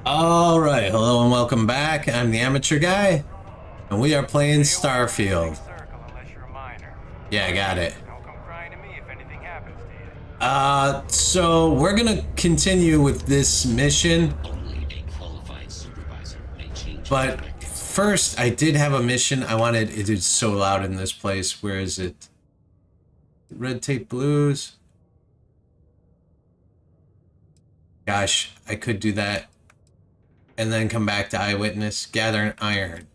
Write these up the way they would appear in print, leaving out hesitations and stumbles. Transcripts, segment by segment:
All right, hello and welcome back. I'm the amateur guy, and we are playing Starfield. Yeah, I got it. Don't come crying to me if anything happens to you. So we're gonna continue with this mission, Only a qualified supervisor may change. but first I did have a mission I wanted. It is so loud in this place. Where is it? Red Tape Blues. Gosh, I could do that. And then come back to Eyewitness, gather an iron.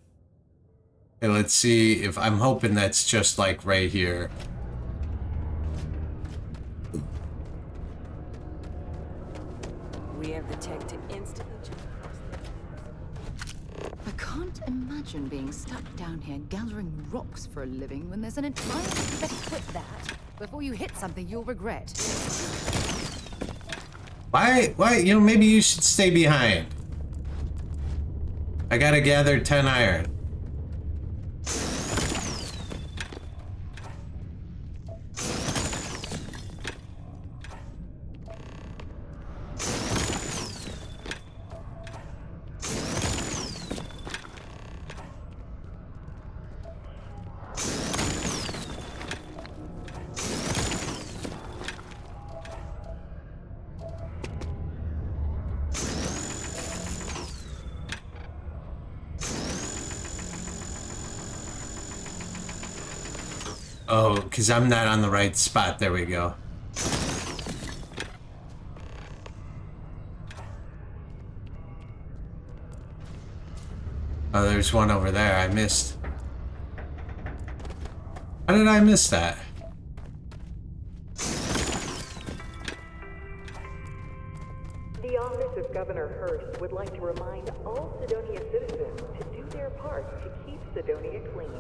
And let's see if I'm hoping that's just like right here. We have the tech to instantly jump across I can't imagine being stuck down here gathering rocks for a living when there's an entire... Better quit that before you hit something you'll regret. Why, maybe you should stay behind. I gotta gather 10 iron. Oh, because I'm not on the right spot. There we go. Oh, there's one over there. I missed. How did I miss that? The Office of Governor Hurst would like to remind all Sidonia citizens to do their part to keep Sidonia clean.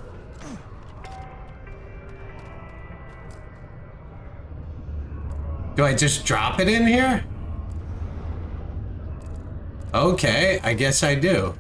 Do I just drop it in here? Okay, I guess I do.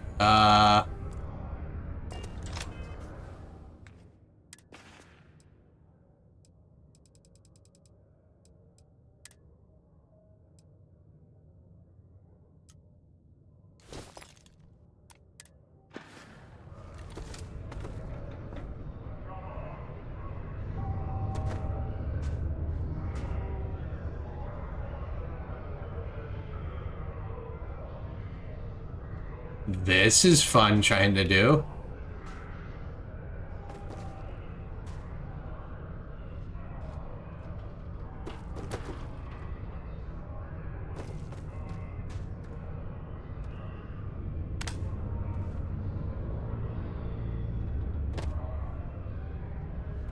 This is fun trying to do.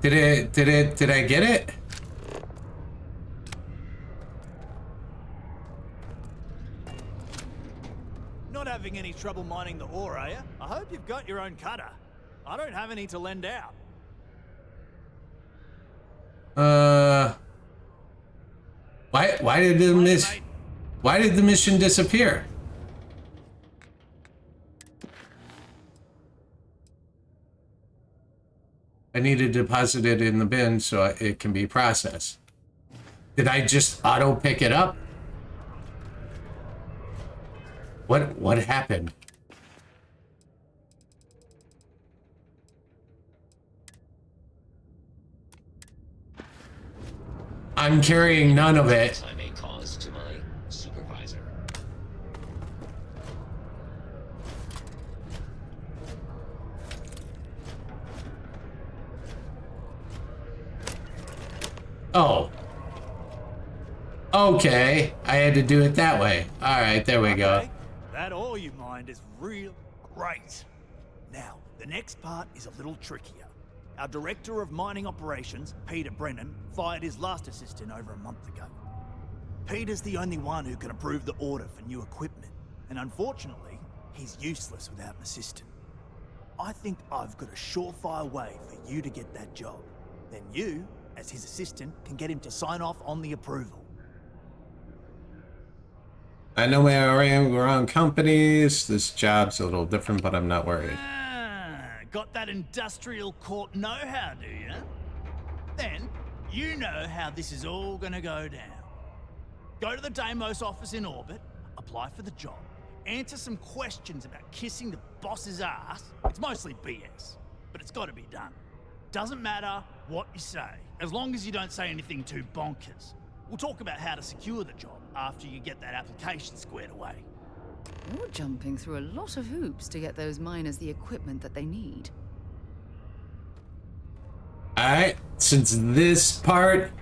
Did I get it? Not having any trouble mining the ore, are you? I hope you've got your own cutter. I don't have any to lend out. Why did the mission disappear? I need to deposit it in the bin so it can be processed. Did I just auto pick it up? What happened? I'm carrying none of it. I may cause to my supervisor. Oh. Okay, I had to do it that way. All right, there we go. Okay, that ore you mined is real great. Now, the next part is a little trickier. Our Director of Mining Operations, Peter Brennan, fired his last assistant over a month ago. Peter's the only one who can approve the order for new equipment, and unfortunately, he's useless without an assistant. I think I've got a surefire way for you to get that job. Then you, as his assistant, can get him to sign off on the approval. I know my around companies. This job's a little different, but I'm not worried. Got that industrial court know-how, do you? Then, you know how this is all gonna go down. Go to the Deimos office in orbit, apply for the job, answer some questions about kissing the boss's ass. It's mostly BS, but it's got to be done. Doesn't matter what you say, as long as you don't say anything too bonkers. We'll talk about how to secure the job after you get that application squared away. You're jumping through a lot of hoops to get those miners the equipment that they need. Alright, since this part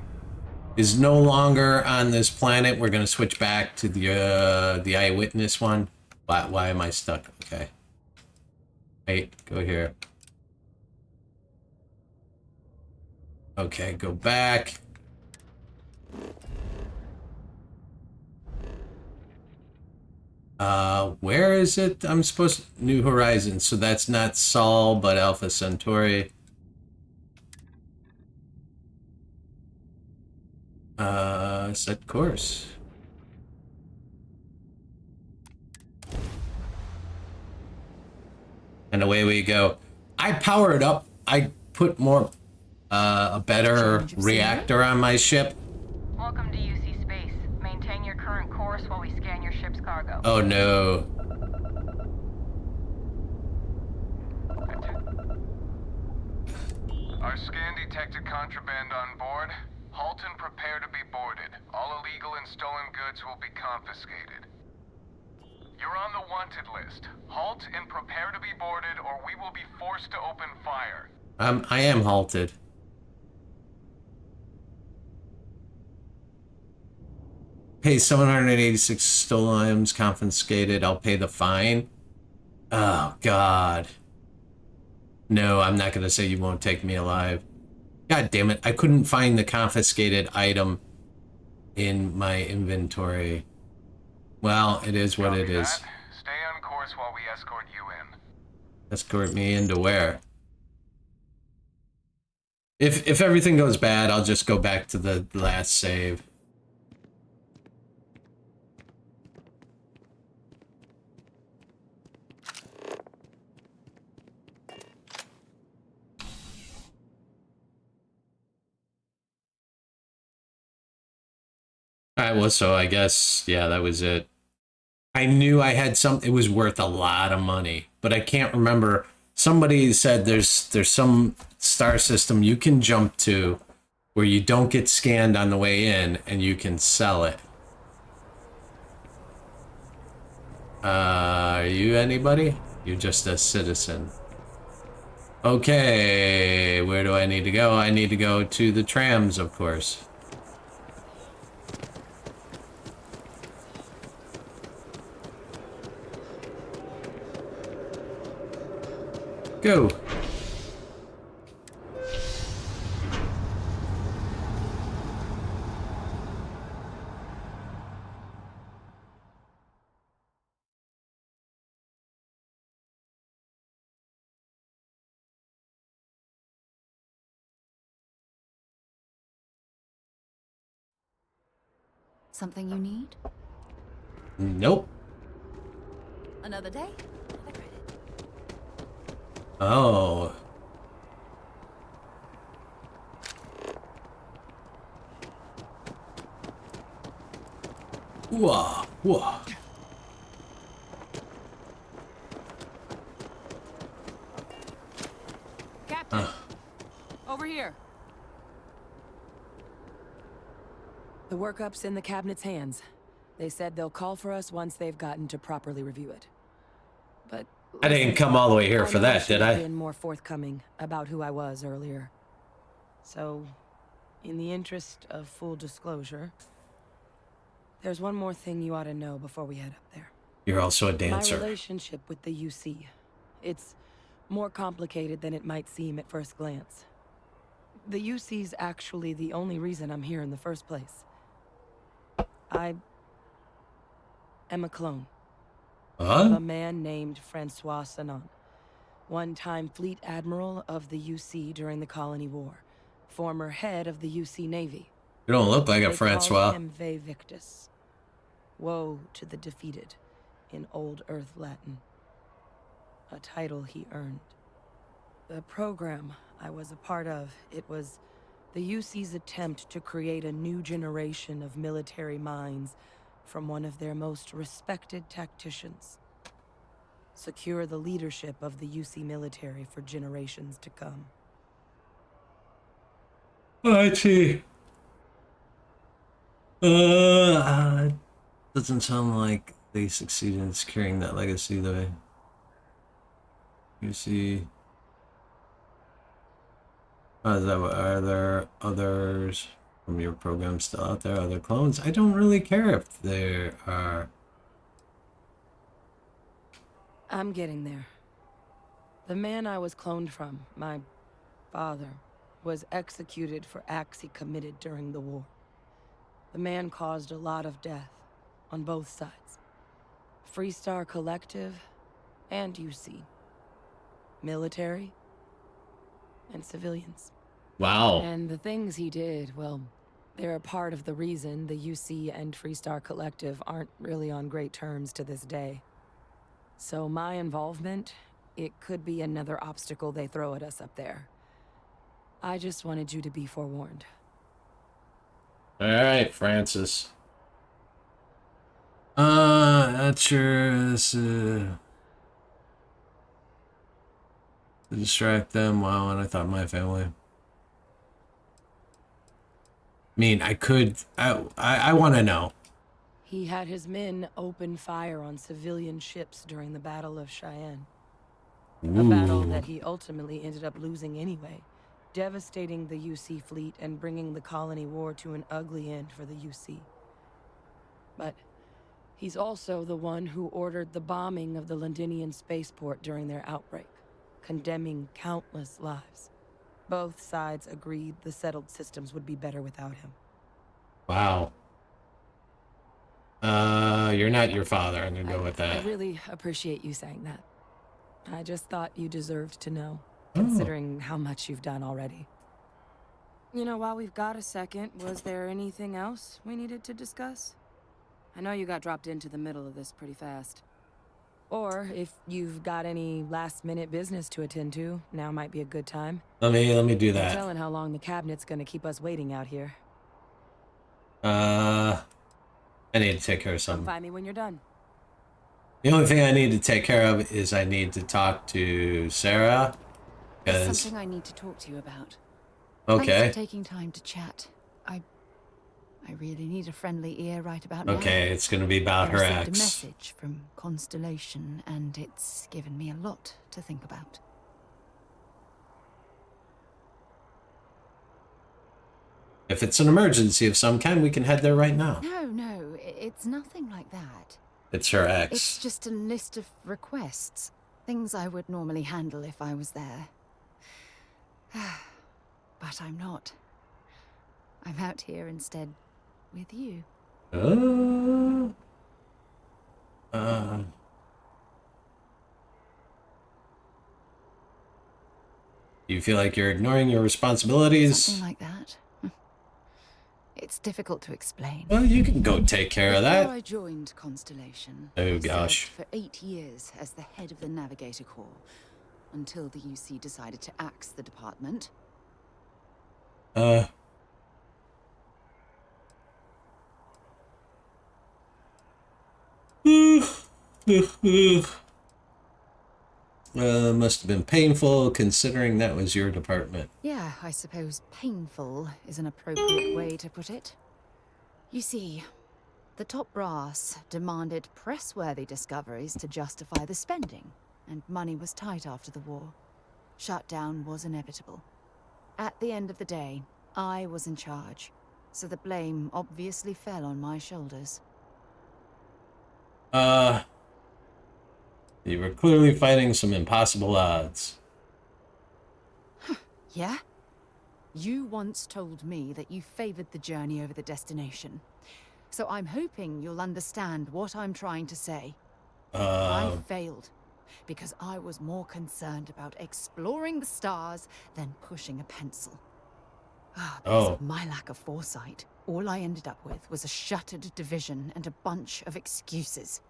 is no longer on this planet, we're gonna switch back to the eyewitness one. Why am I stuck? Okay. Wait, go here. Okay, go back. Where is it? I'm supposed to... New Horizons, so that's not Sol, but Alpha Centauri. Set course. And away we go. I powered up. I put more, a better reactor on my ship. Welcome to UC Space. Maintain your current course while we scan your ship's cargo. Oh no. Our scan detected contraband on board. Halt and prepare to be boarded. All illegal and stolen goods will be confiscated. You're on the wanted list. Halt and prepare to be boarded, or we will be forced to open fire. I am halted. Pay 786 stolen items confiscated. I'll pay the fine. Oh, God. No, I'm not going to say you won't take me alive. God damn it. I couldn't find the confiscated item in my inventory. Well, it is what it is. Stay on course while we escort you in. Escort me into where? If everything goes bad, I'll just go back to the last save. Alright, well, so I guess, yeah, that was it. I knew I had it was worth a lot of money, but I can't remember. Somebody said there's some star system you can jump to where you don't get scanned on the way in and you can sell it. Are you anybody? You're just a citizen. Okay, where do I need to go? I need to go to the trams, of course. Go. Something you need? Nope. Another day? Another credit. Oh. Whoa, whoa. Captain, over here. The workup's in the cabinet's hands. They said they'll call for us once they've gotten to properly review it. But I didn't come all the way here for that, did I I? should have been more forthcoming about who I was earlier. So, in the interest of full disclosure, there's one more thing you ought to know before we head up there. You're also a dancer. My relationship with the UC. It's more complicated than it might seem at first glance. The UC's actually the only reason I'm here in the first place. I am a clone of a man named Francois Sanon, one-time fleet admiral of the UC during the Colony War, former head of the UC Navy. You don't look like a They Francois. called him Ve Victus. Woe to the defeated, in Old Earth Latin. A title he earned. The program I was a part of, it was the UC's attempt to create a new generation of military minds from one of their most respected tacticians. Secure the leadership of the UC military for generations to come. I see. Doesn't sound like they succeeded in securing that legacy, though. You see. Are there others from your program still out there? Other clones? I don't really care if there are. I'm getting there. The man I was cloned from, my father, was executed for acts he committed during the war. The man caused a lot of death, on both sides. Freestar Collective and UC. Military and civilians. Wow. And the things he did, well, they're a part of the reason the UC and Freestar Collective aren't really on great terms to this day. So my involvement, it could be another obstacle they throw at us up there. I just wanted you to be forewarned. All right, Francis. Not sure. To distract them. Wow, and I thought my family. I mean, I could. I want to know. He had his men open fire on civilian ships during the Battle of Cheyenne. A battle that he ultimately ended up losing anyway, devastating the UC fleet and bringing the colony war to an ugly end for the UC. But he's also the one who ordered the bombing of the Londinian spaceport during their outbreak, condemning countless lives. Both sides agreed the settled systems would be better without him. Wow. You're not your father. I'm gonna go with that. I really appreciate you saying that. I just thought you deserved to know, considering how much you've done already. You know, while we've got a second, was there anything else we needed to discuss? I know you got dropped into the middle of this pretty fast. Or if you've got any last-minute business to attend to, now might be a good time. Let me do No that. telling how long the cabinet's gonna keep us waiting out here. I need to take care of Come something. find me when you're done. The only thing I need to take care of is I need to talk to Sarah. There's Because something I need to talk to you about. okay. Thanks for taking time to chat. I really need a friendly ear right about now. Okay, it's gonna be about I her received a ex. message from Constellation, and it's given me a lot to think about. If it's an emergency of some kind, we can head there right now. No, it's nothing like that. It's her ex. It's just a list of requests. Things I would normally handle if I was there. But I'm not. I'm out here instead with you. You feel like you're ignoring your responsibilities? Something like that. It's difficult to explain. Well, you can go take care of Before that. I joined Constellation, Oh, I gosh. served for 8 years as the head of the Navigator Corps, until the UC decided to axe the department. Must have been painful considering that was your department. Yeah, I suppose painful is an appropriate way to put it. You see, the top brass demanded press-worthy discoveries to justify the spending, and money was tight after the war. Shutdown was inevitable. At the end of the day, I was in charge, so the blame obviously fell on my shoulders. You were clearly fighting some impossible odds. Yeah? You once told me that you favored the journey over the destination. So I'm hoping you'll understand what I'm trying to say. I failed because I was more concerned about exploring the stars than pushing a pencil. Because of my lack of foresight, all I ended up with was a shattered division and a bunch of excuses.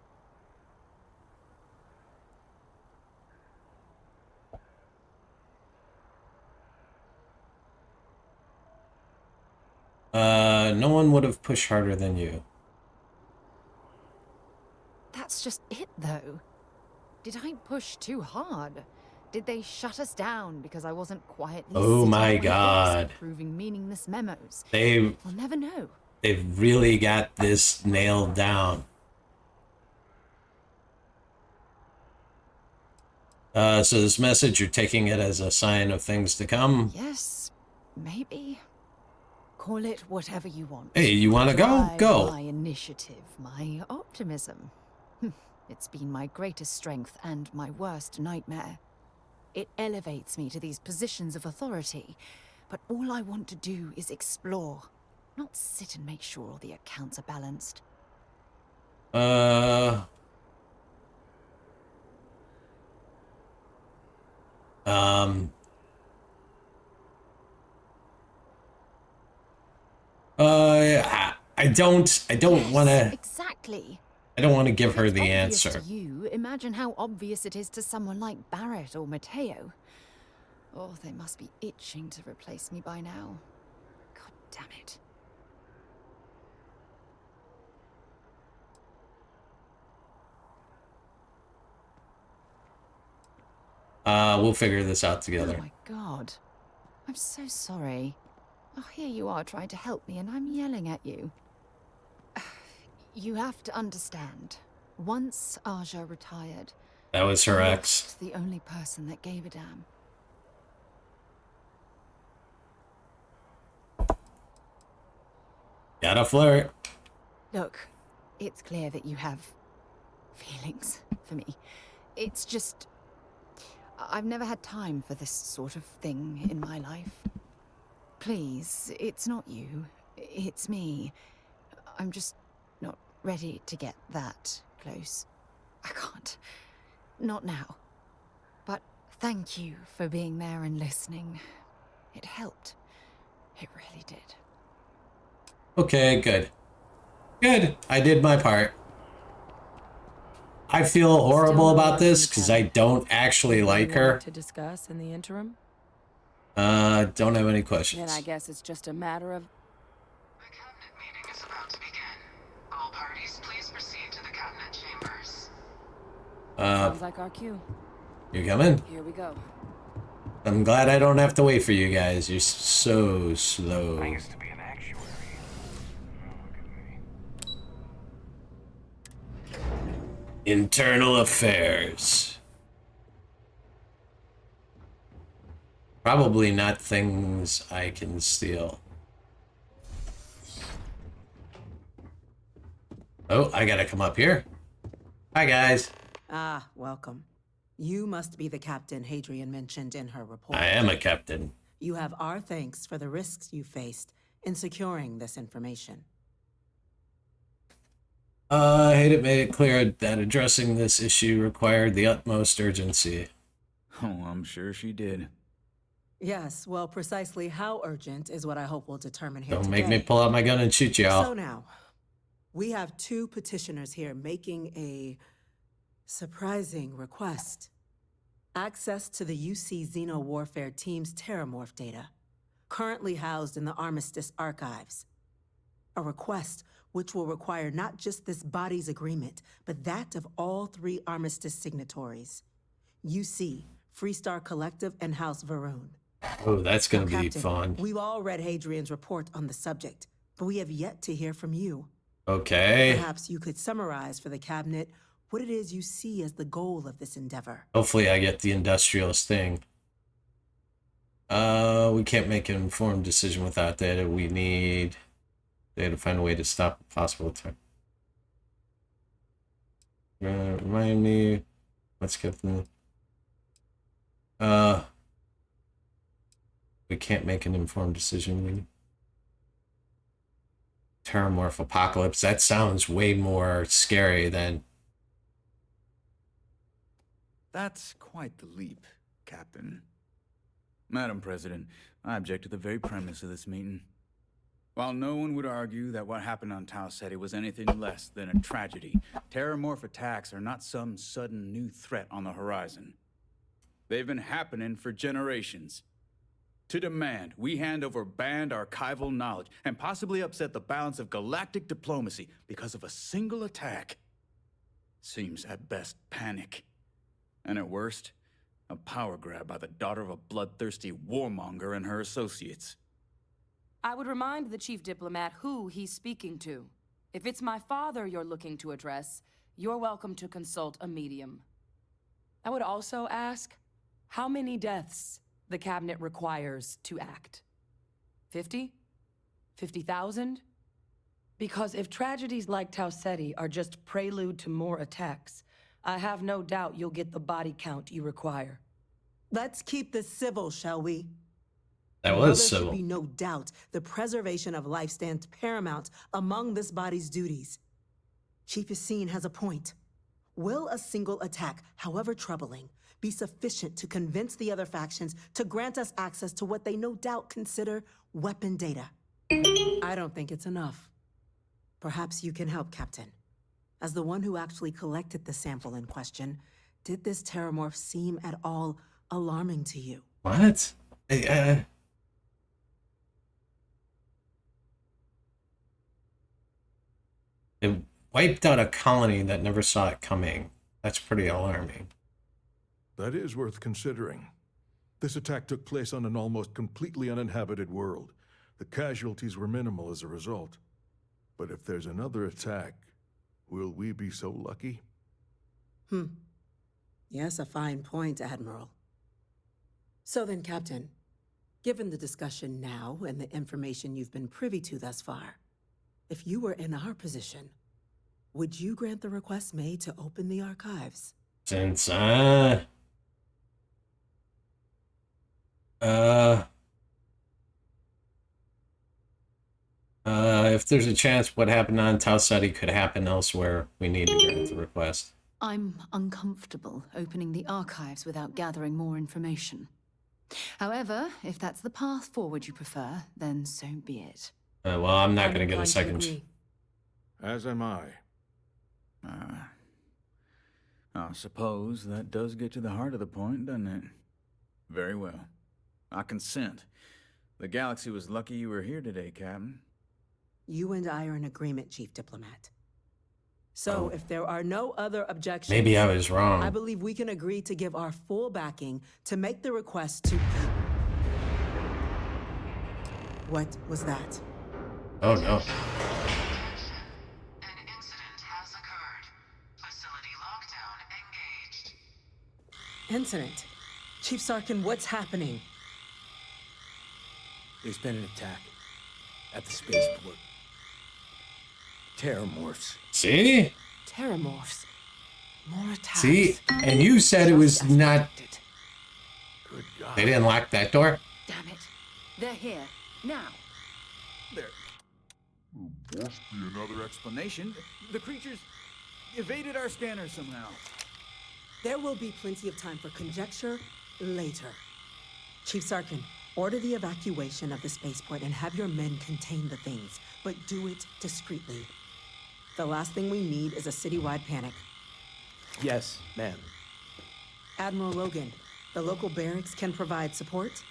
No one would have pushed harder than you. That's just it, though. Did I push too hard? Did they shut us down because I wasn't quietly Oh sitting my at my God. desk approving meaningless memos? They've We'll never know. really got this nailed down. So this message, you're taking it as a sign of things to come? Yes, maybe. Call it whatever you want. Hey, you want to go? Drive Go. My initiative, my optimism. It's been my greatest strength and my worst nightmare. It elevates me to these positions of authority, but all I want to do is explore, not sit and make sure all the accounts are balanced. I don't Yes, want to. Exactly. I don't want to give If her it's the obvious answer. to you, imagine how obvious it is to someone like Barrett or Mateo. Oh, they must be itching to replace me by now. God damn it. We'll figure this out Oh together. my God. I'm so sorry. Oh, here you are trying to help me and I'm yelling at you. You have to understand. Once Aja retired, That was her I ex. lost the only person that gave a damn. Gotta flirt. Look, it's clear that you have feelings for me. It's just, I've never had time for this sort of thing in my life. Please, it's not you. It's me. I'm just not ready to get that close. I can't. Not now. But thank you for being there and listening. It helped. It really did. Okay, good. Good. I did my part. I feel horrible Still no about word this from the because I cabinet. don't actually like Anything her. to discuss in the interim? Don't have any Then questions. I guess it's just a matter of... The cabinet meeting is about to begin. All parties, please proceed to the cabinet chambers. Sounds like our cue. You coming? Here we go. I'm glad I don't have to wait for you guys. You're so slow. I used to be an actuary. Oh, look at me. Internal affairs. Probably not things I can steal. Oh, I gotta come up here. Hi, guys. Ah, welcome. You must be the captain Hadrian mentioned in her report. I am a captain. You have our thanks for the risks you faced in securing this information. Hayden made it clear that addressing this issue required the utmost urgency. Oh, I'm sure she did. Yes, well, precisely how urgent is what I hope will determine here Don't today. make me pull out my gun and shoot y'all. So now, we have two petitioners here making a surprising request. Access to the UC Xeno Warfare Team's Terramorph data, currently housed in the Armistice archives. A request which will require not just this body's agreement, but that of all three Armistice signatories. UC, Freestar Collective, and House Varun. Oh, that's gonna Now, be Captain, fun. We've all read Hadrian's report on the subject, but we have yet to hear from you. Okay. Perhaps you could summarize for the cabinet what it is you see as the goal of this endeavor. Hopefully I get the industrialist thing. We can't make an informed decision without data. We need data to find a way to stop a possible attack. Remind me. Let's get the... We can't make an informed decision. Terramorph apocalypse. That sounds way more scary than... That's quite the leap, Captain. Madam President, I object to the very premise of this meeting. While no one would argue that what happened on Tau Ceti was anything less than a tragedy, Terramorph attacks are not some sudden new threat on the horizon. They've been happening for generations. To demand we hand over banned archival knowledge and possibly upset the balance of galactic diplomacy because of a single attack. seems at best panic. And at worst, a power grab by the daughter of a bloodthirsty warmonger and her associates. I would remind the chief diplomat who he's speaking to. If it's my father you're looking to address, you're welcome to consult a medium. I would also ask how many deaths the cabinet requires to act. 50? 50,000? Because if tragedies like Tau Ceti are just prelude to more attacks, I have no doubt you'll get the body count you require. Let's keep this civil, shall we? That While was there civil. should be no doubt the preservation of life stands paramount among this body's duties. Chief Yassine has a point. Will a single attack, however troubling, be sufficient to convince the other factions to grant us access to what they no doubt consider weapon data? I don't think it's enough. Perhaps you can help, Captain. As the one who actually collected the sample in question, did this terramorph seem at all alarming to you? What? It wiped out a colony that never saw it coming. That's pretty alarming. That is worth considering. This attack took place on an almost completely uninhabited world. The casualties were minimal as a result. But if there's another attack, will we be so lucky? Yes, a fine point, Admiral. So then, Captain, given the discussion now and the information you've been privy to thus far, if you were in our position, would you grant the request made to open the archives? Since, if there's a chance what happened on Tau Ceti could happen elsewhere, we need to grant the request. I'm uncomfortable opening the archives without gathering more information. However, if that's the path forward you prefer, then so be it. Well, I'm not going to get a inclined to second. agree. As am I. I suppose that does get to the heart of the point, doesn't it? Very well. I consent. The galaxy was lucky you were here today, Captain. You and I are in agreement, Chief Diplomat. So if there are no other objections... Maybe I was wrong. I believe we can agree to give our full backing to make the request to... What was that? Oh, no. An incident has occurred. Facility lockdown engaged. Incident. Chief Sarkin, what's happening? There's been an attack at the spaceport. Terramorphs. See? Terramorphs. More attacks. See? And you said it was not... Good God. They didn't lock that door? Damn it. They're here. Now. There must be another explanation. The creatures evaded our scanner somehow. There will be plenty of time for conjecture later. Chief Sarkin, order the evacuation of the spaceport and have your men contain the things, but do it discreetly. The last thing we need is a citywide panic. Yes, ma'am. Admiral Logan, the local barracks can provide support?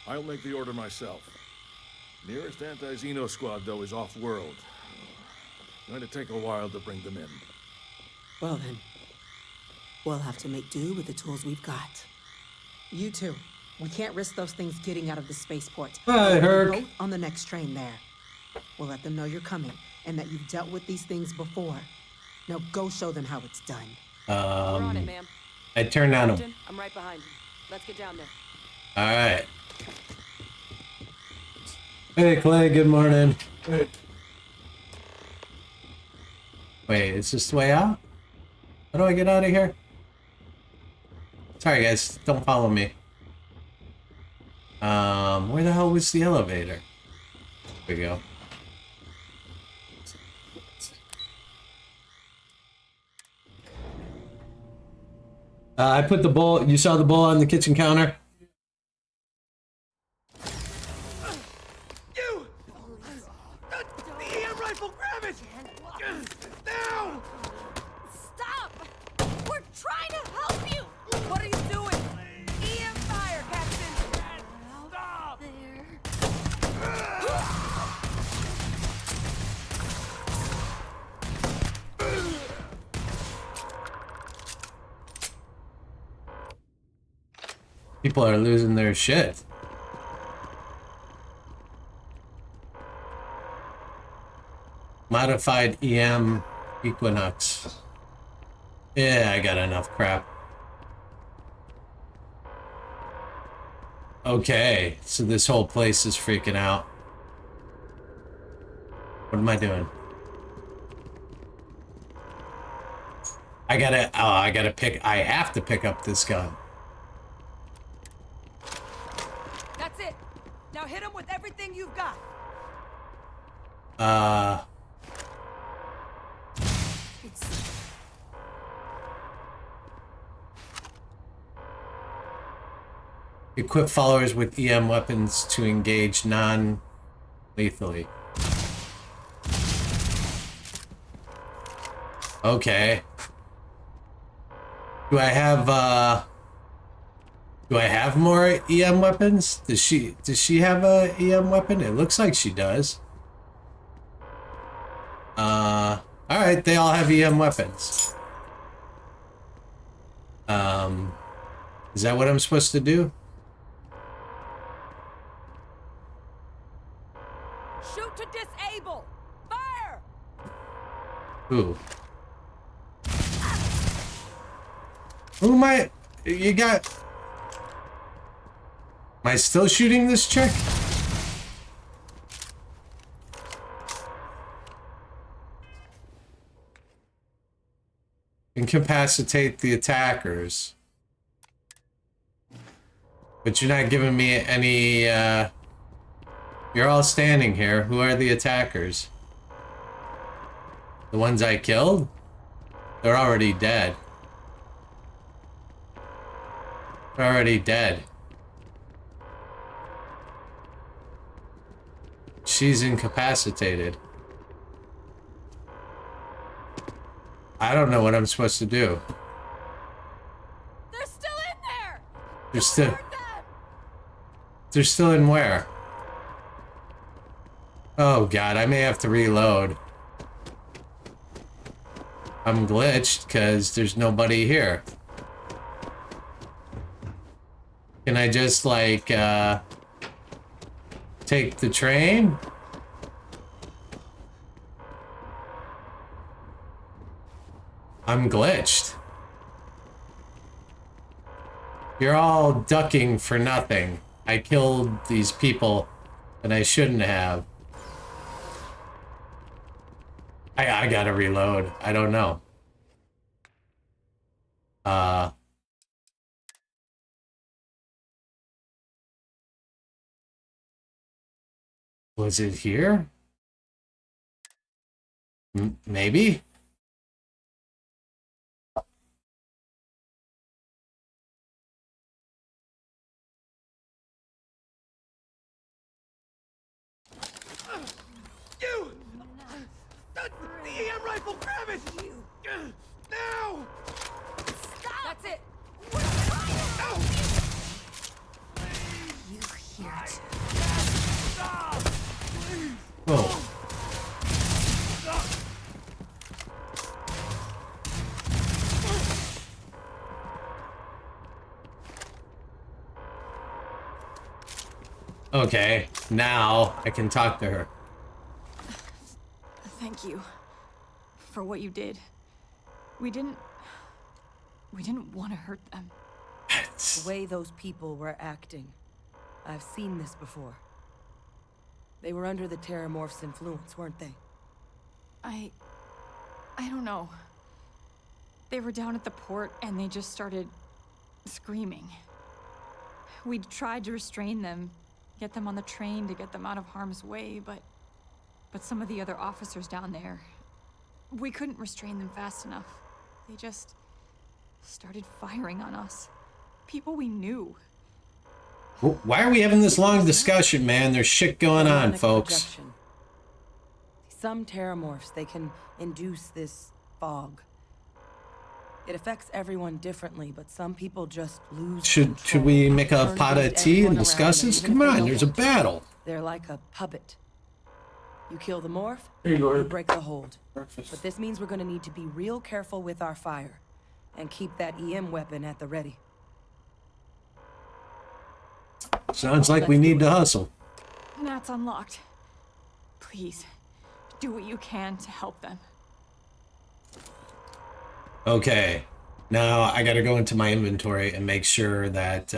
I'll make the order myself. Nearest anti-Xeno squad, though, is off-world. Going to take a while to bring them in. Well then, we'll have to make do with the tools we've got. You two, we can't risk those things getting out of the spaceport. Hi, Herc. Both on the next train there. We'll let them know you're coming and that you've dealt with these things before. Now go show them how it's done. We're on it, ma'am. I turned on him. Captain, I'm right behind you. Let's get down there. All right. Hey, Clay, good morning. Hey. Wait, is this the way out? How do I get out of here? Sorry, guys. Don't follow me. Where the hell was the elevator? There we go. I put the bowl. You saw the bowl on the kitchen counter? You! The EM rifle, grab it! Now! Stop! We're trying to help you! What are you doing? EM fire, Captain! Stop! People are losing their shit. Modified EM Equinox. Yeah, I got enough crap. Okay, so this whole place is freaking out. What am I doing? I have to pick up this gun. That's it. Now hit him with everything you've got. Equip followers with EM weapons to engage non-lethally. Okay. Do I have more EM weapons? Does she have a EM weapon? It looks like she does. Alright, they all have EM weapons. Is that what I'm supposed to do? Shoot to disable! Fire! Who? Who am I? You got... Am I still shooting this chick? Incapacitate the attackers. But you're not giving me any, You're all standing here. Who are the attackers? The ones I killed? They're already dead. They're already dead. She's incapacitated. I don't know what I'm supposed to do. They're still in there! They're still in where? Oh god, I may have to reload. I'm glitched because there's nobody here. Can I just, like, take the train? I'm glitched. You're all ducking for nothing. I killed these people that I shouldn't have. I gotta reload. I don't know. Was it here? Maybe? You! The EM rifle, grab it! Now! That's it! You hear it. Oh. Okay, now I can talk to her. Thank you for what you did. We didn't want to hurt them. The way those people were acting. I've seen this before. They were under the Terramorph's influence, weren't they? I don't know. They were down at the port and they just started screaming. We tried to restrain them, get them on the train to get them out of harm's way, but some of the other officers down there, we couldn't restrain them fast enough. They just started firing on us. People we knew. Why are we having this long discussion, man? There's shit going on, folks. Projection. Some Terramorphs, they can induce this fog. It affects everyone differently, but some people just lose Should we make a pot of tea and discuss this? Come on, there's a battle. They're like a puppet. You kill the morph, you break the hold. Breakfast. But this means we're gonna need to be real careful with our fire and keep that EM weapon at the ready. Sounds like we need to hustle. That's unlocked. Please, do what you can to help them. Okay. Now I gotta go into my inventory and make sure that,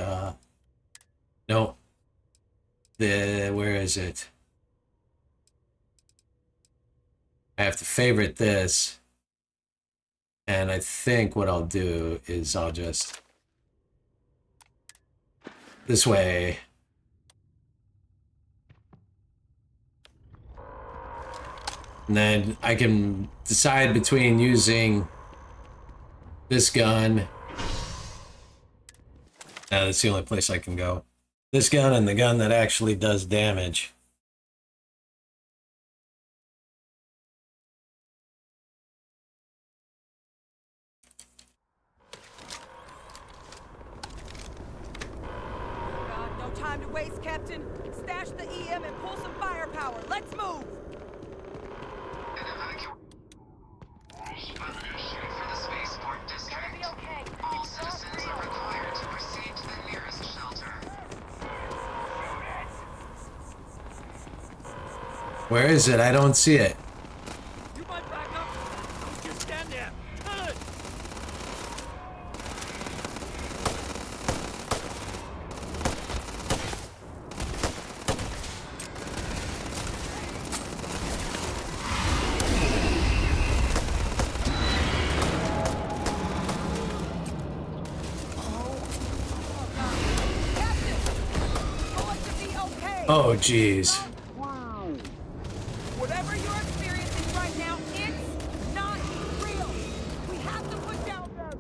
no. Where is it? I have to favorite this. And I think what I'll do is I'll just... This way. And then I can decide between using this gun. That's the only place I can go. This gun and the gun that actually does damage. God, no time to waste, Captain. Stash the EM and pull some firepower. Let's move! For the spaceport district. All citizens are required to proceed to the nearest shelter. Where is it? I don't see it. You might back up. Just stand there. Good. Oh, jeez. Whatever you're experiencing right now, it's not real. We have to put down that.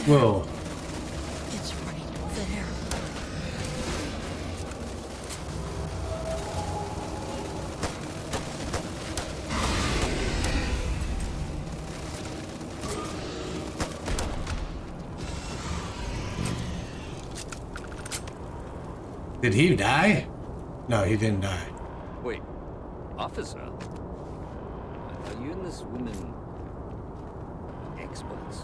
Whoa. It's right there. Did he die? No, he didn't die. Wait, officer? Are you and this woman experts?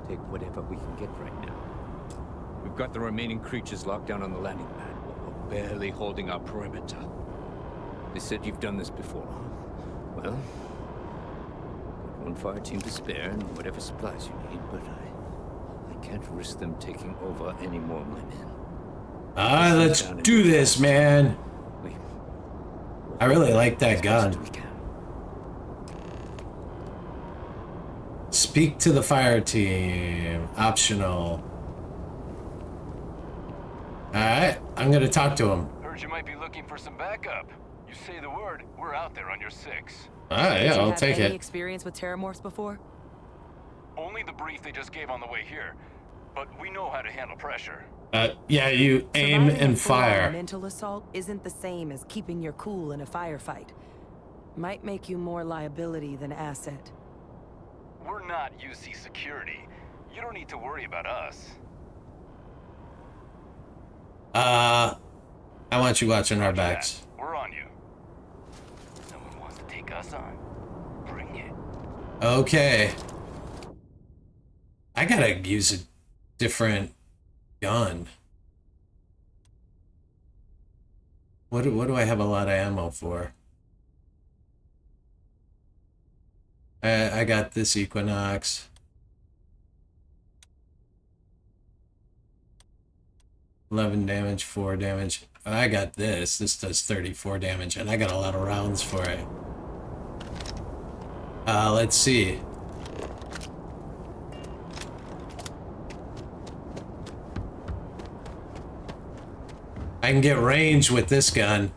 Take whatever we can get right now. We've got the remaining creatures locked down on the landing pad. We're barely holding our perimeter. They said you've done this before. Well, got one fire team to spare and whatever supplies you need, but I can't risk them taking over any more of my men. Let's do this, man. I really like that gun. Speak to the fire team. Optional. Alright, I'm gonna talk to him. Heard you might be looking for some backup. You say the word, we're out there on your 6. Alright, yeah, I'll take Have any it. experience with terramorphs before? Only the brief they just gave on the way here. But we know how to handle pressure. Yeah, you aim Surviving a and full-on fire. mental assault isn't the same as keeping your cool in a firefight. Might make you more liability than asset. We're not UC security. You don't need to worry about us. I want you watching our backs. We're on you. Someone wants to take us on. Bring it. Okay. I gotta use a different gun. What do I have a lot of ammo for? I got this Equinox. 11 damage, 4 damage. I got this. This does 34 damage, and I got a lot of rounds for it. Let's see. I can get range with this gun.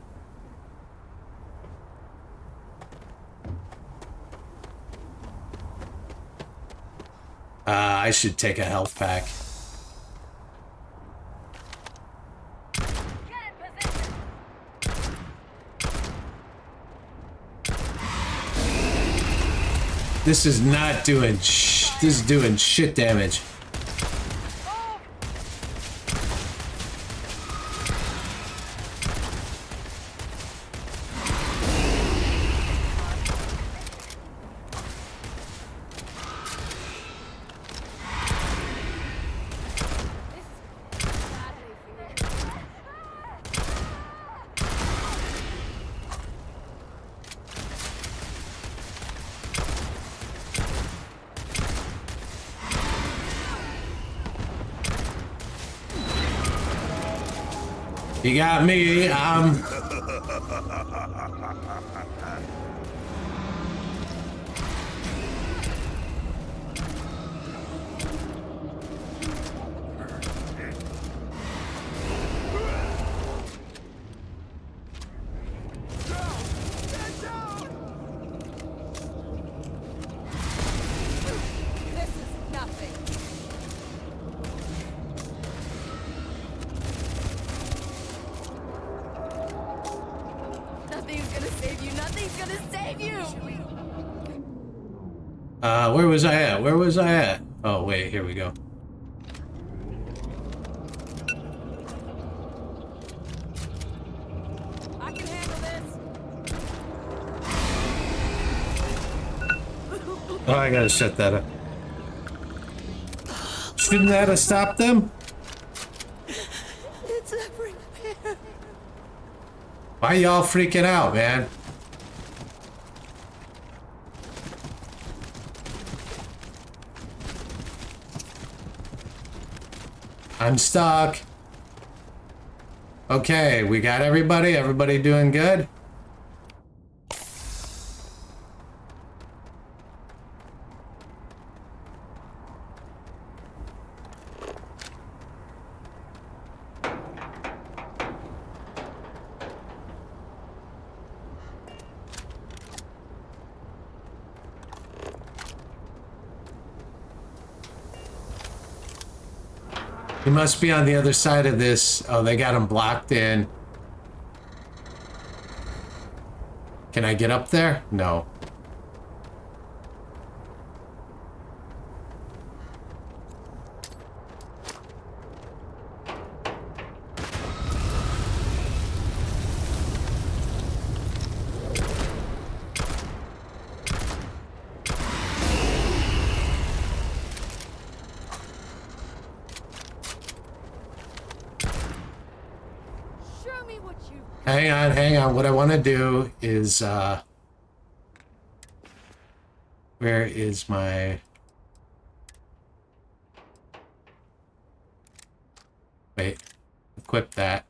I should take a health pack. This is not doing this is doing shit damage. You got me. Where was I at? Where was I at? Oh, wait, here we go. I can handle this. Oh, I gotta shut that up. Shouldn't that have stopped them? It's everywhere. Why y'all freaking out, man? I'm stuck. Okay, we got everybody. Everybody doing good? He must be on the other side of this. Oh, they got him blocked in. Can I get up there? No. Hang on. What I want to do is, where is my... Wait, equip that.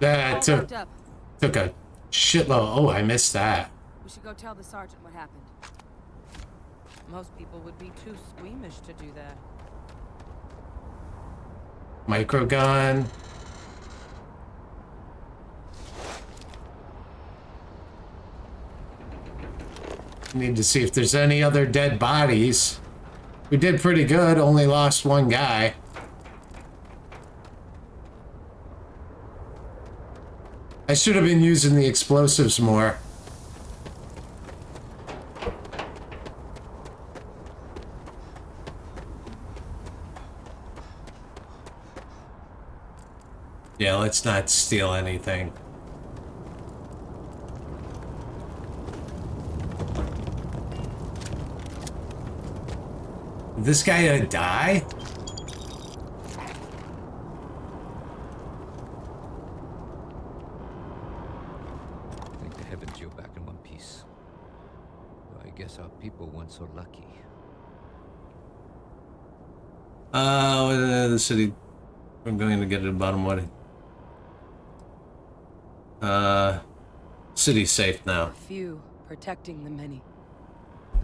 That took a shitload. Oh, I missed that. We should go tell the sergeant what happened. Most people would be too squeamish to do that. Microgun. Need to see if there's any other dead bodies. We did pretty good, only lost one guy. I should have been using the explosives more. Yeah, let's not steal anything. This guy gonna die? Thank the heavens you're back in one piece. Well, I guess our people weren't so lucky. The city I'm going to get to the bottom what city's safe now. Few protecting the many.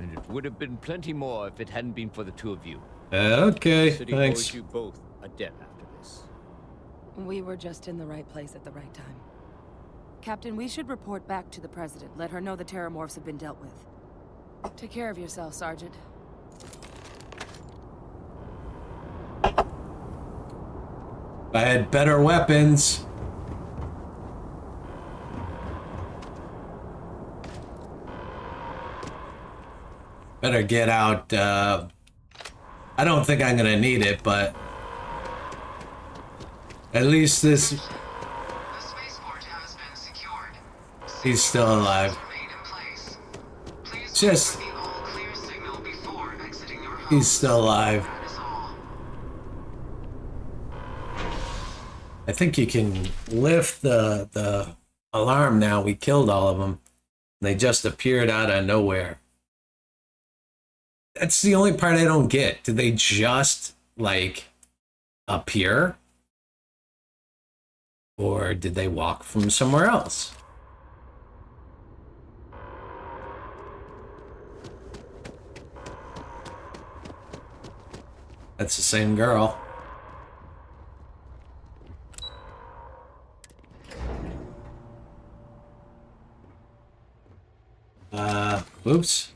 And it would have been plenty more if it hadn't been for the two of you. Okay, The city thanks. owes you both a debt after this. We were just in the right place at the right time. Captain, we should report back to the President. Let her know the Terramorphs have been dealt with. Take care of yourself, Sergeant. I had better weapons. Better get out, I don't think I'm gonna need it, but at least this... He's still alive. Just... He's still alive. I think you can lift the alarm now. We killed all of them. They just appeared out of nowhere. That's the only part I don't get. Did they just, like, appear? Or did they walk from somewhere else? That's the same girl. Oops.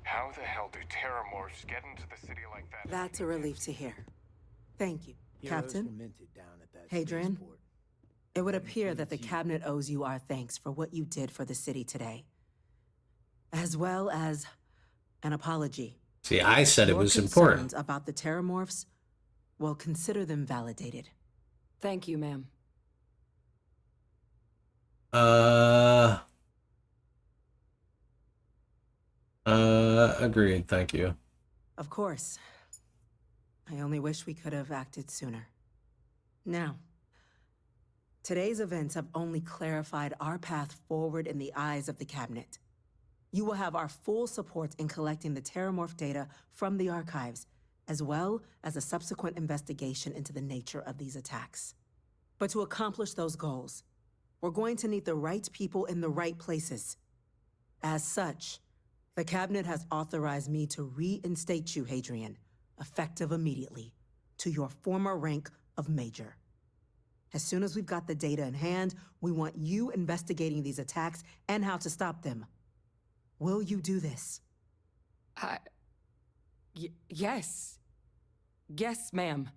How the hell do Terramorphs get into the city like that? That's a relief to hear. Thank you, Captain. Hadrian, it would appear that the Cabinet owes you our thanks for what you did for the city today, as well as an apology. See, I said it was Your important. concerns about the Terramorphs, well, consider them validated. Thank you, ma'am. Agreed, thank you. Of course. I only wish we could have acted sooner. Now, today's events have only clarified our path forward in the eyes of the Cabinet. You will have our full support in collecting the Terramorph data from the archives, as well as a subsequent investigation into the nature of these attacks. But to accomplish those goals, we're going to need the right people in the right places. As such, the Cabinet has authorized me to reinstate you, Hadrian, effective immediately, to your former rank of Major. As soon as we've got the data in hand, we want you investigating these attacks and how to stop them. Will you do this? Yes. Yes, ma'am.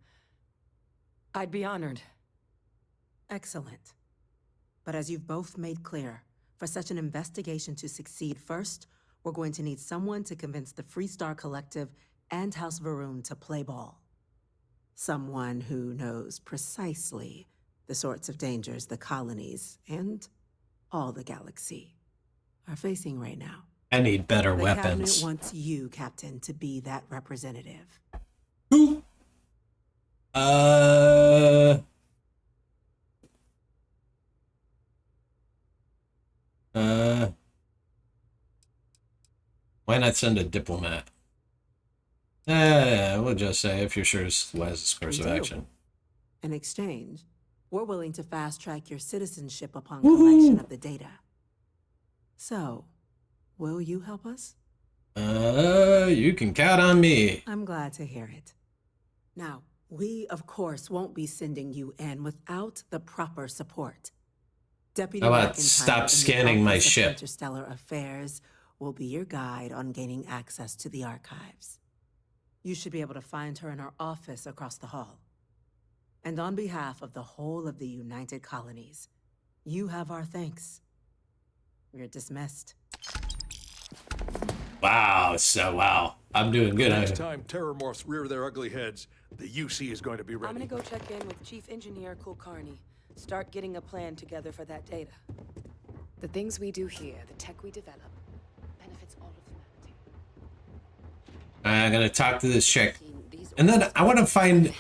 I'd be honored. Excellent. But as you've both made clear, for such an investigation to succeed first, we're going to need someone to convince the Freestar Collective and House Varun to play ball. Someone who knows precisely the sorts of dangers the colonies and all the galaxy are facing right now. I need better the weapons. Cabinet wants you, Captain, to be that representative. Who? Why not send a diplomat? We'll just say if you're sure it's the wisest course of action. In exchange, we're willing to fast-track your citizenship upon collection of the data. So, will you help us? You can count on me. I'm glad to hear it. Now, we, of course, won't be sending you in without the proper support. Deputy How about McIntyre stop in the scanning my Office of ship? Interstellar Affairs will be your guide on gaining access to the archives. You should be able to find her in her office across the hall. And on behalf of the whole of the United Colonies, you have our thanks. You're dismissed. Wow, wow. I'm doing good. Next time Terramorphs rear their ugly heads, the UC is going to be ready. I'm gonna go check in with Chief Engineer Kulkarni. Start getting a plan together for that data. The things we do here, the tech we develop, benefits all of humanity. I'm gonna talk to this chick. And then I want to find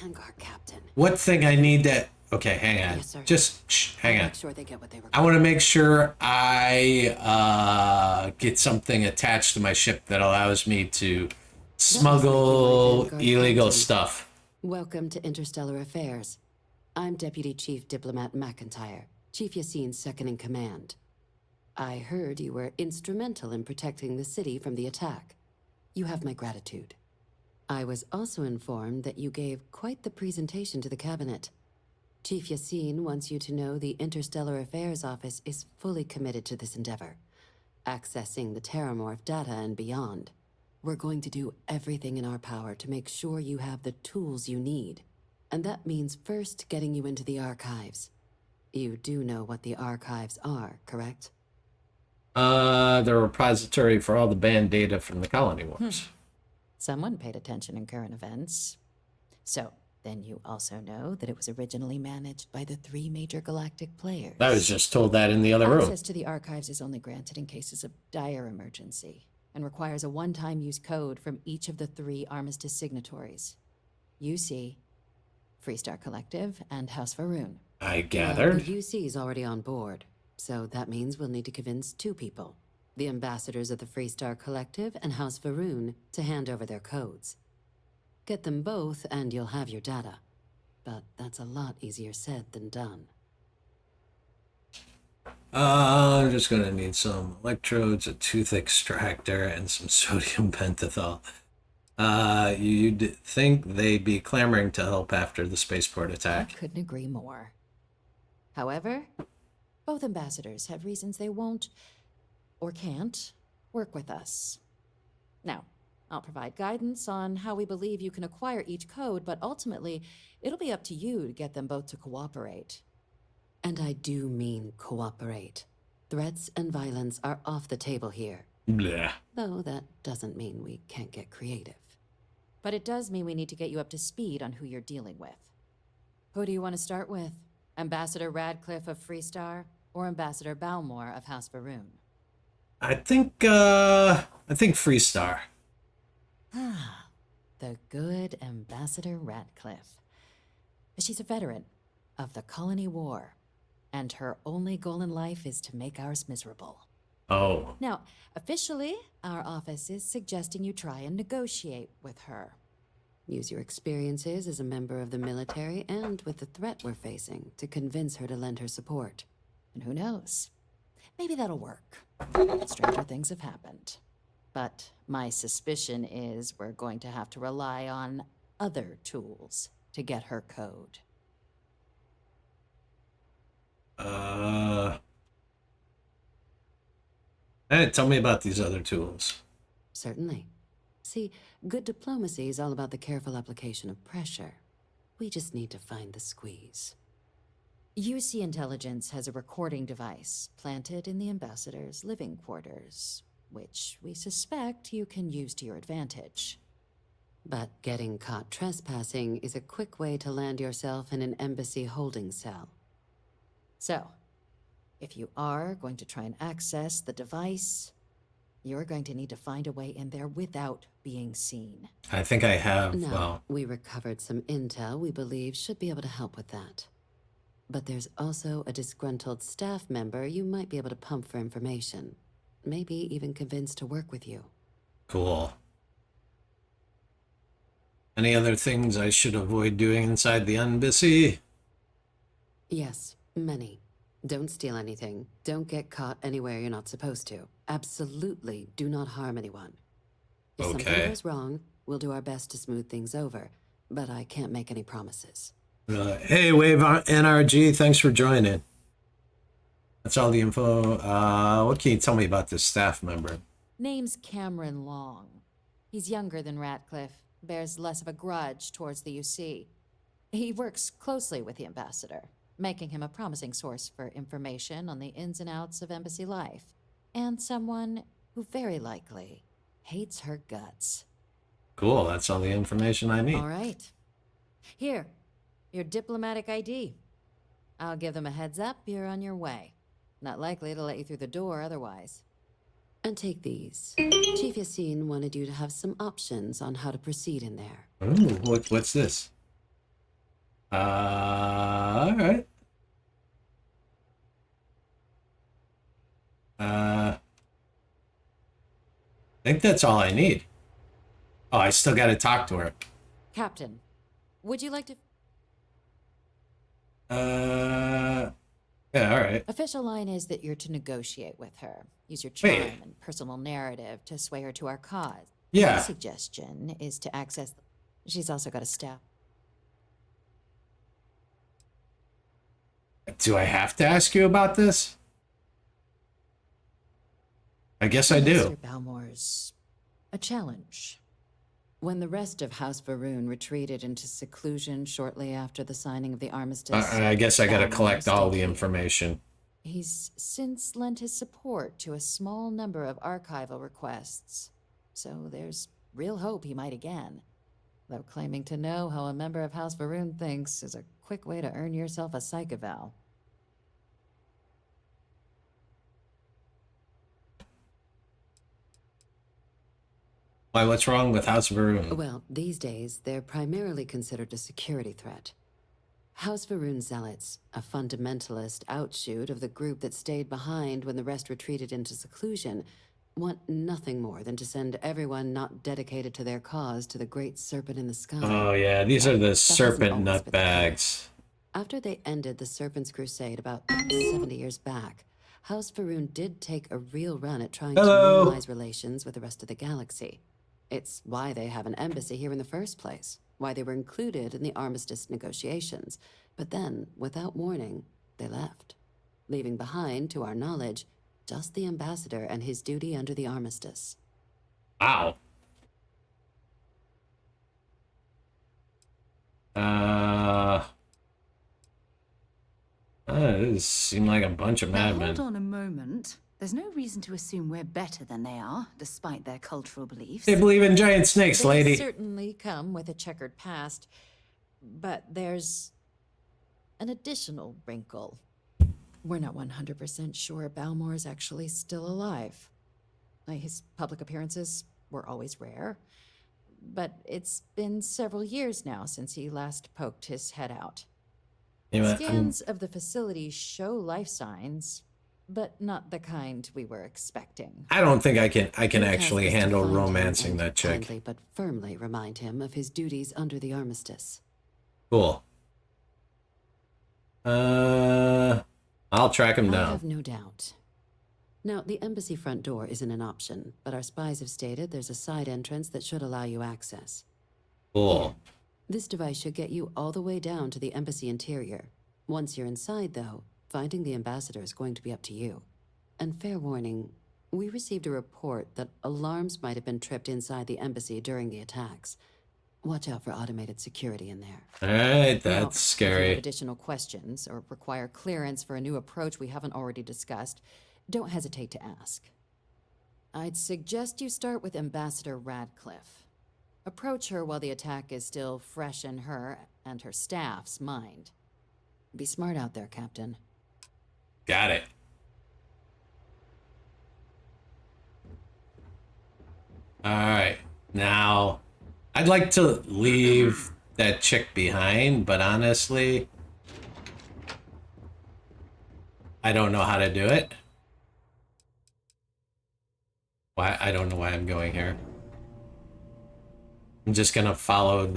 what thing I need that... Okay, hang on. Yes, sir. Just hang on. Make sure they get what they were. I want to make sure I get something attached to my ship that allows me to smuggle illegal stuff. Welcome to Interstellar Affairs. I'm Deputy Chief Diplomat McIntyre, Chief Yassine's second-in-command. I heard you were instrumental in protecting the city from the attack. You have my gratitude. I was also informed that you gave quite the presentation to the cabinet. Chief Yassine wants you to know the Interstellar Affairs Office is fully committed to this endeavor, accessing the Terramorph data and beyond. We're going to do everything in our power to make sure you have the tools you need. And that means first getting you into the archives. You do know what the archives are, correct? The repository for all the banned data from the Colony Wars. Someone paid attention in current events. So, then you also know that it was originally managed by the 3 major galactic players. I was just told that in the other room. Access to the archives is only granted in cases of dire emergency, and requires a one-time use code from each of the 3 Armistice signatories. UC, Freestar Collective, and House Varun. I gathered. Well, the UC is already on board, so that means we'll need to convince 2 people. The ambassadors of the Freestar Collective and House Varun to hand over their codes. Get them both and you'll have your data. But that's a lot easier said than done. I'm just gonna need some electrodes, a tooth extractor, and some sodium pentothal. You'd think they'd be clamoring to help after the spaceport attack. I couldn't agree more. However, both ambassadors have reasons they won't, or can't, work with us. Now, I'll provide guidance on how we believe you can acquire each code, but ultimately, it'll be up to you to get them both to cooperate. And I do mean cooperate. Threats and violence are off the table here. Blech. Though that doesn't mean we can't get creative. But it does mean we need to get you up to speed on who you're dealing with. Who do you want to start with? Ambassador Radcliffe of Freestar, or Ambassador Balmore of House Varun? I think Freestar. The good Ambassador Radcliffe. She's a veteran of the Colony War, and her only goal in life is to make ours miserable. Oh. Now, officially, our office is suggesting you try and negotiate with her. Use your experiences as a member of the military and with the threat we're facing to convince her to lend her support. And who knows? Maybe that'll work. Stranger things have happened. But my suspicion is we're going to have to rely on other tools to get her code. Tell me about these other tools. Certainly. See, good diplomacy is all about the careful application of pressure. We just need to find the squeeze. UC Intelligence has a recording device planted in the ambassador's living quarters, which we suspect you can use to your advantage. But getting caught trespassing is a quick way to land yourself in an embassy holding cell. So, if you are going to try and access the device, you're going to need to find a way in there without being seen. I think I have, No, well... we recovered some intel we believe should be able to help with that. But there's also a disgruntled staff member you might be able to pump for information. Maybe even convince to work with you. Cool. Any other things I should avoid doing inside the embassy? Yes, many. Don't steal anything. Don't get caught anywhere you're not supposed to. Absolutely do not harm anyone. If something goes wrong, we'll do our best to smooth things over, but I can't make any promises. Hey, Wave NRG, thanks for joining. That's all the info. What can you tell me about this staff member? Name's Cameron Long. He's younger than Ratcliffe, bears less of a grudge towards the UC. He works closely with the ambassador, making him a promising source for information on the ins and outs of embassy life, and someone who very likely hates her guts. Cool, that's all the information I need. All right. Here, your diplomatic ID. I'll give them a heads up, you're on your way. Not likely to let you through the door otherwise. And take these. Chief Yassine wanted you to have some options on how to proceed in there. Ooh, what's this? Alright. I think that's all I need. Oh, I still gotta talk to her. Captain, Would you like to... Yeah, all right. Official line is that you're to negotiate with her. Use your Wait. charm and personal narrative to sway her to our cause. Yeah. My suggestion is to access... She's also got a staff. Do I have to ask you about this? I guess I do. Mr. Balmore's a challenge. When the rest of House Varun retreated into seclusion shortly after the signing of the armistice... I guess I gotta Balmore collect all stayed the here. information. He's since lent his support to a small number of archival requests, so there's real hope he might again. Though claiming to know how a member of House Varun thinks is a quick way to earn yourself a psych eval. Why, what's wrong with House Varun? Well, these days, they're primarily considered a security threat. House Varun Zealots, a fundamentalist outshoot of the group that stayed behind when the rest retreated into seclusion, want nothing more than to send everyone not dedicated to their cause to the great serpent in the sky. Oh yeah, these are the That hasn't serpent always been the nutbags. After they ended the Serpent's Crusade about 70 years back, House Varun did take a real run at trying Hello. to normalize relations with the rest of the galaxy. It's why they have an embassy here in the first place, why they were included in the armistice negotiations. But then, without warning, they left, leaving behind, to our knowledge, just the ambassador and his duty under the armistice. Wow. This seemed like a bunch of Now, madmen. hold on a moment. There's no reason to assume we're better than they are, despite their cultural beliefs. They believe in giant snakes, They lady. certainly come with a checkered past, but there's an additional wrinkle. We're not 100% sure Balmore's actually still alive. His public appearances were always rare, but it's been several years now since he last poked his head out. Yeah, Scans of the facility show life signs, but not the kind we were expecting. I don't think I can Your actually task is to handle find him romancing and that chick. kindly but firmly remind him of his duties under the armistice. Cool. I'll track him I down. have no doubt. Now, the embassy front door isn't an option, but our spies have stated there's a side entrance that should allow you access. Cool. This device should get you all the way down to the embassy interior. Once you're inside, though, finding the ambassador is going to be up to you. And fair warning, we received a report that alarms might have been tripped inside the embassy during the attacks. Watch out for automated security in there. Alright, Now, that's if you have scary. additional questions or require clearance for a new approach we haven't already discussed, don't hesitate to ask. I'd suggest you start with Ambassador Radcliffe. Approach her while the attack is still fresh in her and her staff's mind. Be smart out there, Captain. Got it. Alright, now, I'd like to leave that chick behind, but honestly, I don't know how to do it. Why? I don't know why I'm going here. I'm just gonna follow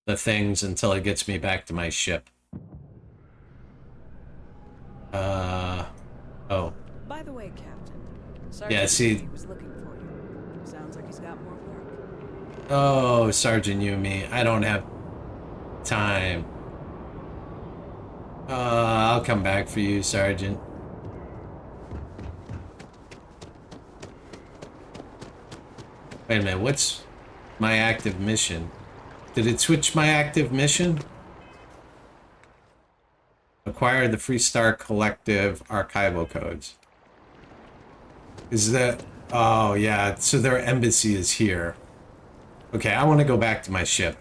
the things until it gets me back to my ship. Oh. By the way, Captain. Yeah, see. He was looking for you. Sounds like he's got more work. Oh, Sergeant Yumi, I don't have time. I'll come back for you, Sergeant. Wait a minute, what's my active mission? Did it switch my active mission? Acquire the Freestar Collective archival codes. Is that... Oh, yeah, so their embassy is here. Okay, I want to go back to my ship.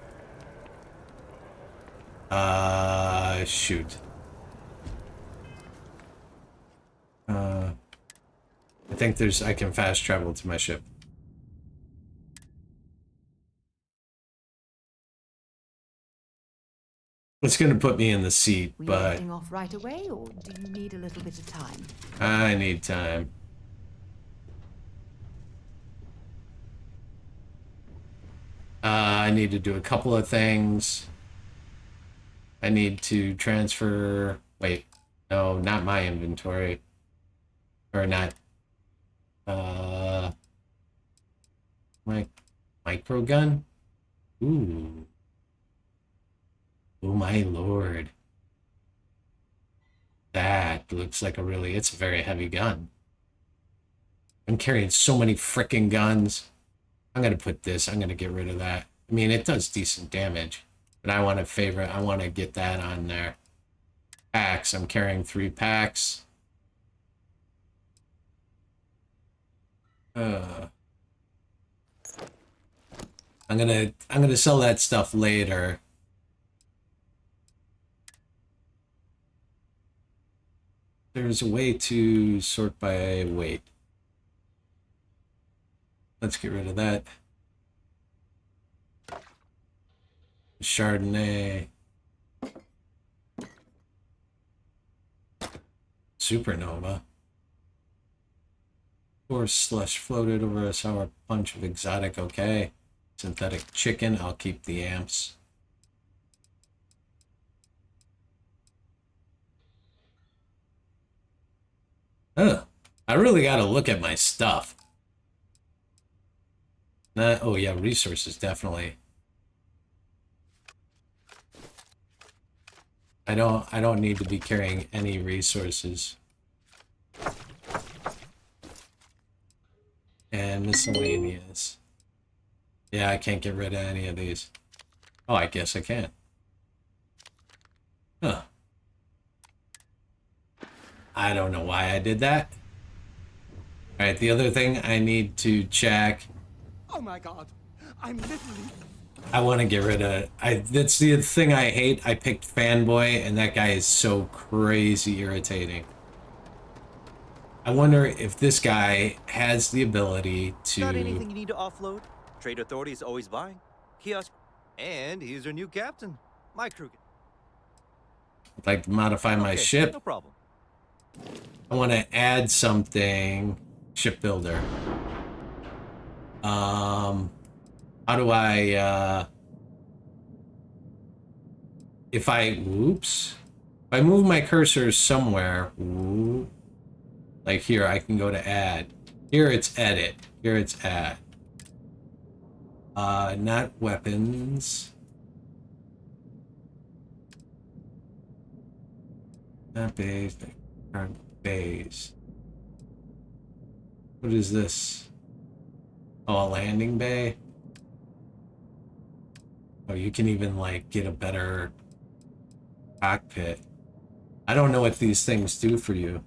Shoot. I think I can fast travel to my ship. It's gonna put me in the seat, Were you but getting off right away, or do you need a little bit of time? I need time. I need to do a couple of things. I need to transfer... Wait. No, not my inventory. Or not... My micro gun? Ooh. Oh my lord. That looks like a really... It's a very heavy gun. I'm carrying so many frickin' guns. I'm gonna put this. I'm gonna get rid of that. I mean, it does decent damage. But I want to get that on there. Packs. I'm carrying 3 packs. I'm gonna sell that stuff later. There's a way to sort by weight. Let's get rid of that. Chardonnay. Supernova. Or slush floated over a sour punch of exotic. Okay. Synthetic chicken. I'll keep the amps. I really gotta look at my stuff. Oh yeah, resources, definitely. I don't need to be carrying any resources. And miscellaneous. Yeah, I can't get rid of any of these. Oh, I guess I can. Huh. I don't know why I did that. Alright, the other thing I need to check. Oh my god. I'm literally... I want to get rid of... That's the thing I hate. I picked Fanboy, and that guy is so crazy irritating. I wonder if this guy has the ability to... Got anything you need to offload? Trade Authority is always buying. Kiosk. And he's our new captain. My crew. I'd like to modify my ship. No problem. I want to add something. Shipbuilder. How do I, if I, whoops. If I move my cursor somewhere, whoop, like here, I can go to add. Here it's edit. Here it's add. Not weapons. Not bays. Bays. What is this? Oh, a landing bay? Oh, you can even, like, get a better cockpit. I don't know what these things do for you.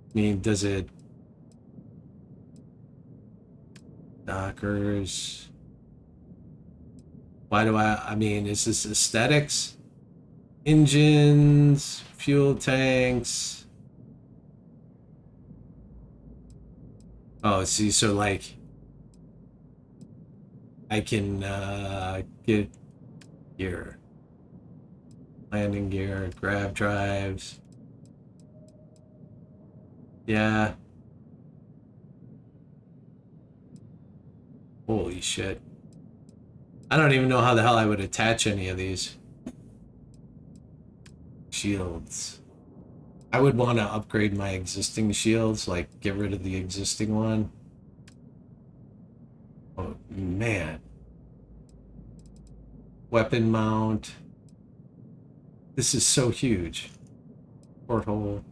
I mean, does it... Dockers... Why do I mean, is this aesthetics? Engines, fuel tanks... Oh, see, so, like... I can get gear, landing gear, grab drives. Yeah. Holy shit. I don't even know how the hell I would attach any of these. Shields. I would want to upgrade my existing shields, like get rid of the existing one. Oh, man. Weapon mount. This is so huge. Porthole.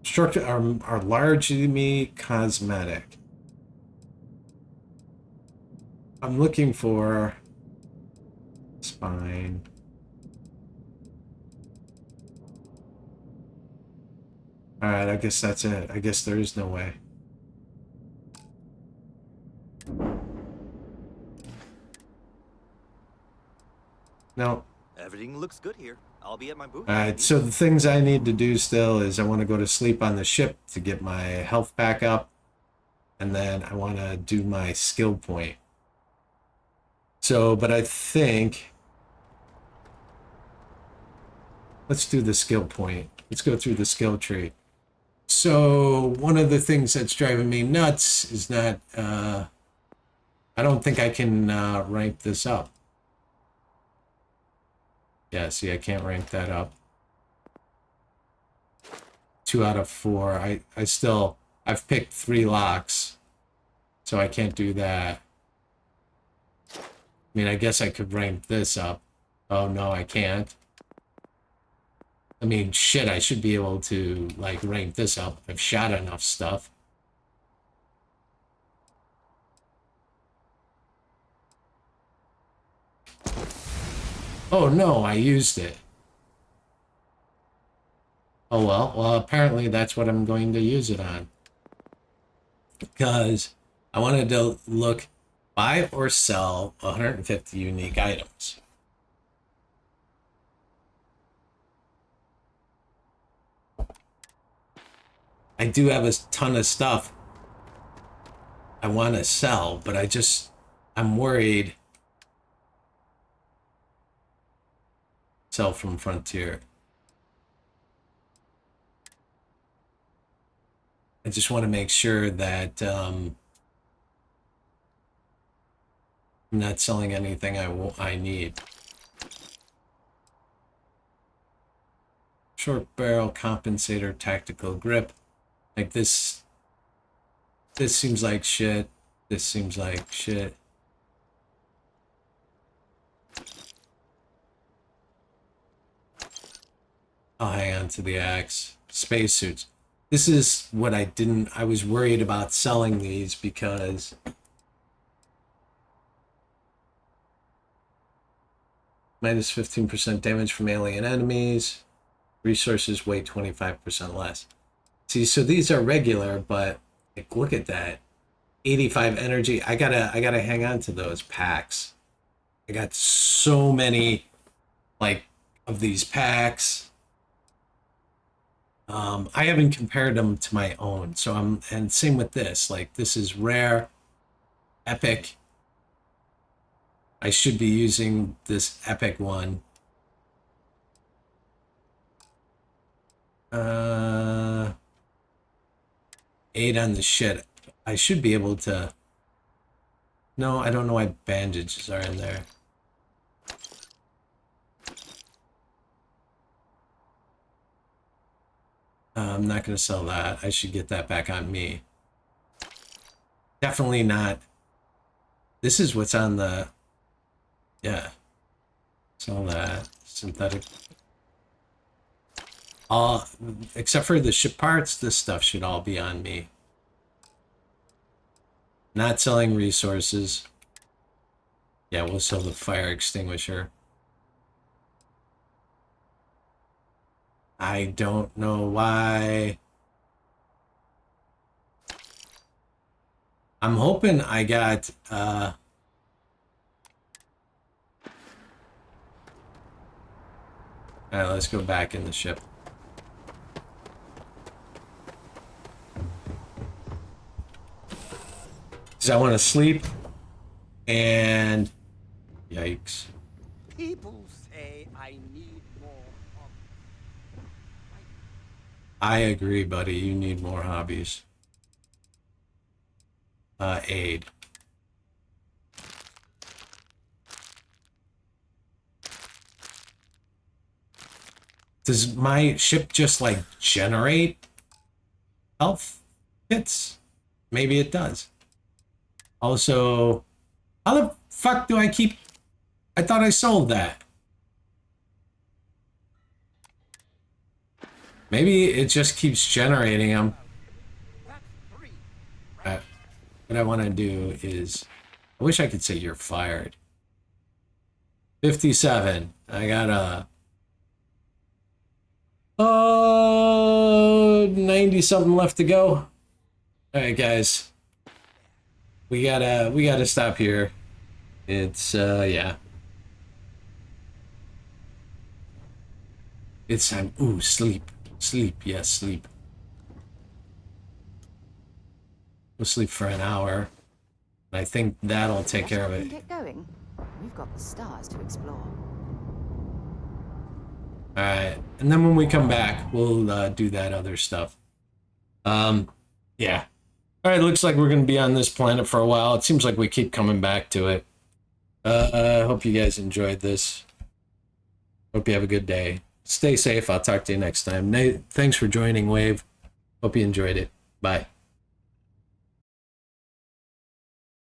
Structure are largely cosmetic. I'm looking for spine. Alright, I guess that's it. I guess there is no way. No. Everything looks good here. I'll be at my booth. Alright, so the things I need to do still is I want to go to sleep on the ship to get my health back up. And then I want to do my skill point. So, but I think... Let's do the skill point. Let's go through the skill tree. So one of the things that's driving me nuts is that I don't think I can rank this up. Yeah, see, I can't rank that up. 2 out of 4. I've picked 3 locks, so I can't do that. I mean, I guess I could rank this up. Oh, no, I can't. I mean, shit, I should be able to, like, rank this up. I've shot enough stuff. Oh, no, I used it. Oh, well, apparently that's what I'm going to use it on. Because I wanted to look, buy or sell 150 unique items. I do have a ton of stuff I want to sell, but I'm worried. Sell from Frontier. I just want to make sure that I'm not selling anything I need. Short barrel compensator, tactical grip. Like this seems like shit. This seems like shit. I'll hang on to the axe. Spacesuits. This is what I was worried about selling these because minus 15% damage from alien enemies. Resources weigh 25% less. See, so these are regular, but like, look at that. 85 energy. I gotta hang on to those packs. I got so many, like, of these packs. I haven't compared them to my own, so and same with this. Like, this is rare, epic. I should be using this epic one. 8 on the shit. I should be able to. No, I don't know why bandages are in there. I'm not going to sell that. I should get that back on me. Definitely not. This is what's on the... Yeah. Sell that. Synthetic. Except for the ship parts, this stuff should all be on me. Not selling resources. Yeah, we'll sell the fire extinguisher. I don't know why. I'm hoping I got all right, let's go back in the ship. Because I want to sleep and yikes. People say I need more. I agree, buddy. You need more hobbies. Aid. Does my ship just, like, generate health hits? Maybe it does. Also, how the fuck do I keep... I thought I sold that. Maybe it just keeps generating them. What I want to do is... I wish I could say you're fired. 57. I got a... 90 something left to go. All right, guys. We gotta stop here. It's yeah. It's time. Ooh, sleep. Sleep, yes, sleep. We'll sleep for an hour. I think that'll take care of it. Get going. We've got the stars to explore. Alright, and then when we come back, we'll do that other stuff. Yeah. All right, looks like we're going to be on this planet for a while. It seems like we keep coming back to it. I hope you guys enjoyed this. Hope you have a good day. Stay safe. I'll talk to you next time. Nate, thanks for joining, Wave. Hope you enjoyed it. Bye.